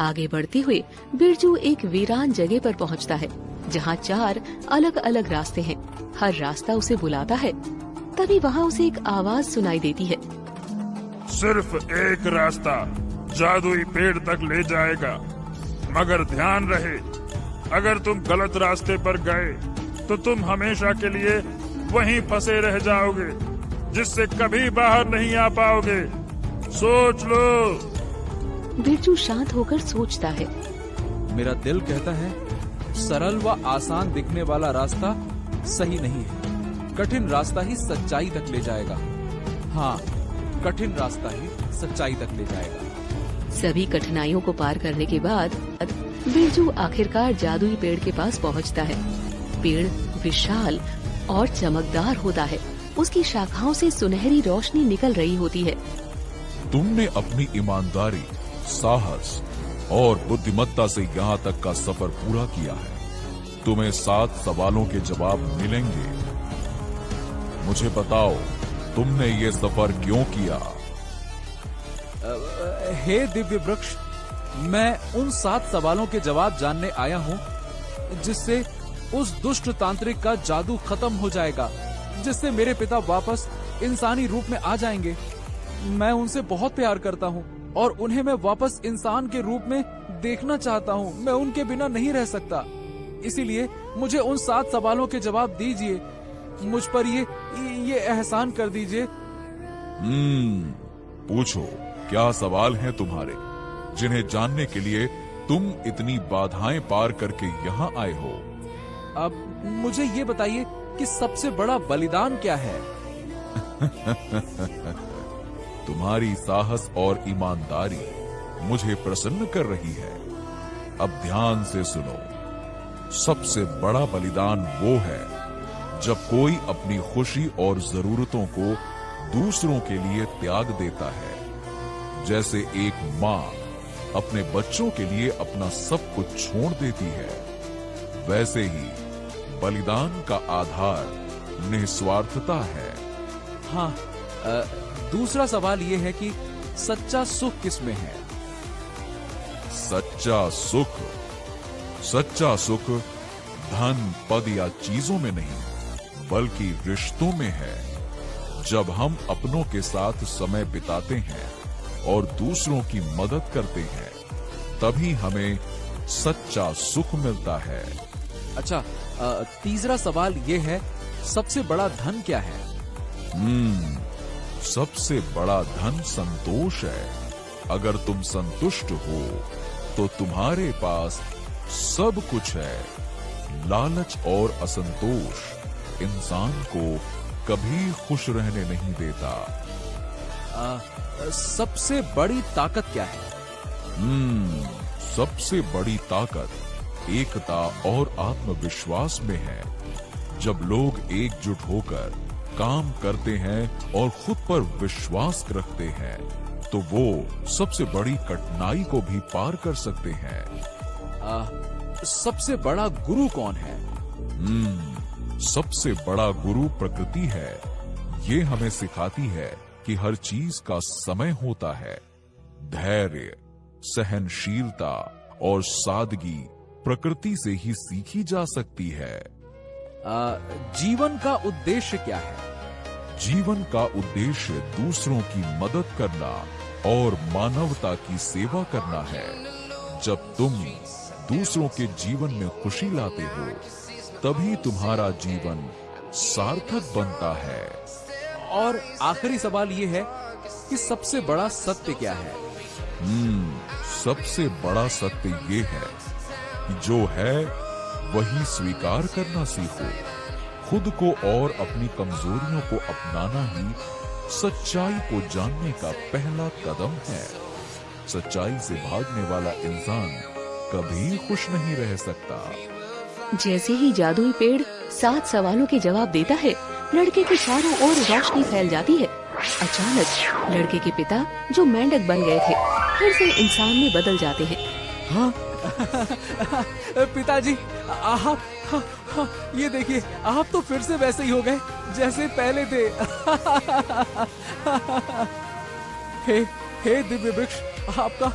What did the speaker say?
आगे बढ़ते हुए बिरजू एक वीरान जगह पर पहुंचता है, जहां 4 अलग अलग रास्ते हैं। हर रास्ता उसे बुलाता है। तभी वहां उसे एक आवाज सुनाई देती है। सिर्फ एक रास्ता जादुई पेड़ तक ले जाएगा, मगर ध्यान रहे, अगर तुम गलत रास्ते पर गए तो तुम हमेशा के लिए वहीं फंसे रह जाओगे, जिससे कभी बाहर नहीं आ पाओगे। सोच लो। बिरजू शांत होकर सोचता है। मेरा दिल कहता है सरल व आसान दिखने वाला रास्ता सही नहीं है। कठिन रास्ता ही सच्चाई तक ले जाएगा। हाँ, कठिन रास्ता ही सच्चाई तक ले जाएगा। सभी कठिनाइयों को पार करने के बाद बिरजू आखिरकार जादुई पेड़ के पास पहुंचता है। पेड़ विशाल और चमकदार होता है। उसकी शाखाओं से सुनहरी रोशनी निकल रही होती है। तुमने अपनी ईमानदारी, साहस और बुद्धिमत्ता से यहाँ तक का सफर पूरा किया है। तुम्हें 7 सवालों के जवाब मिलेंगे। मुझे बताओ, तुमने ये सफर क्यों किया? हे दिव्य वृक्ष, मैं उन 7 सवालों के जवाब जानने आया हूँ, जिससे उस दुष्ट तांत्रिक का जादू खत्म हो जाएगा, जिससे मेरे पिता वापस इंसानी रूप में आ जाएंगे। मैं उनसे बहुत प्यार करता हूँ और उन्हें मैं वापस इंसान के रूप में देखना चाहता हूँ। मैं उनके बिना नहीं रह सकता। इसीलिए मुझे उन 7 सवालों के जवाब दीजिए। मुझ पर ये एहसान कर दीजिए। पूछो, क्या सवाल हैं तुम्हारे, जिन्हें जानने के लिए तुम इतनी बाधाएं पार करके यहाँ आए हो? अब मुझे ये बताइए कि सबसे बड़ा बलिदान क्या है? तुम्हारी साहस और ईमानदारी मुझे प्रसन्न कर रही है। अब ध्यान से सुनो। सबसे बड़ा बलिदान वो है जब कोई अपनी खुशी और जरूरतों को दूसरों के लिए त्याग देता है। जैसे एक माँ अपने बच्चों के लिए अपना सब कुछ छोड़ देती है, वैसे ही बलिदान का आधार निस्वार्थता है। हाँ, दूसरा सवाल ये है कि सच्चा सुख किसमें है? सच्चा सुख धन, पद या चीजों में नहीं, बल्कि रिश्तों में है। जब हम अपनों के साथ समय बिताते हैं और दूसरों की मदद करते हैं, तभी हमें सच्चा सुख मिलता है। अच्छा, तीसरा सवाल ये है, सबसे बड़ा धन क्या है? सबसे बड़ा धन संतोष है। अगर तुम संतुष्ट हो तो तुम्हारे पास सब कुछ है। लालच और असंतोष इंसान को कभी खुश रहने नहीं देता। सबसे बड़ी ताकत क्या है? सबसे बड़ी ताकत एकता और आत्मविश्वास में है। जब लोग एकजुट होकर काम करते हैं और खुद पर विश्वास रखते हैं, तो वो सबसे बड़ी कठिनाई को भी पार कर सकते हैं। सबसे बड़ा गुरु कौन है? सबसे बड़ा गुरु प्रकृति है। ये हमें सिखाती है कि हर चीज का समय होता है। धैर्य, सहनशीलता और सादगी प्रकृति से ही सीखी जा सकती है। जीवन का उद्देश्य क्या है? जीवन का उद्देश्य दूसरों की मदद करना और मानवता की सेवा करना है। जब तुम दूसरों के जीवन में खुशी लाते हो, तभी तुम्हारा जीवन सार्थक बनता है। और आखिरी सवाल ये है कि सबसे बड़ा सत्य क्या है? सबसे बड़ा सत्य ये है कि जो है वही स्वीकार करना सीखो। खुद को और अपनी कमजोरियों को अपनाना ही सच्चाई को जानने का पहला कदम है। सच्चाई से भागने वाला इंसान कभी खुश नहीं रह सकता। जैसे ही जादुई पेड़ 7 सवालों के जवाब देता है, लड़के के चारों ओर रोशनी फैल जाती है। अचानक लड़के के पिता, जो मेंढक बन गए थे, फिर से इंसान में बदल जाते हैं। हाँ? पिताजी, आप ये देखिए, आप तो फिर से वैसे ही हो गए जैसे पहले थे। हे दिव्य वृक्ष, आपका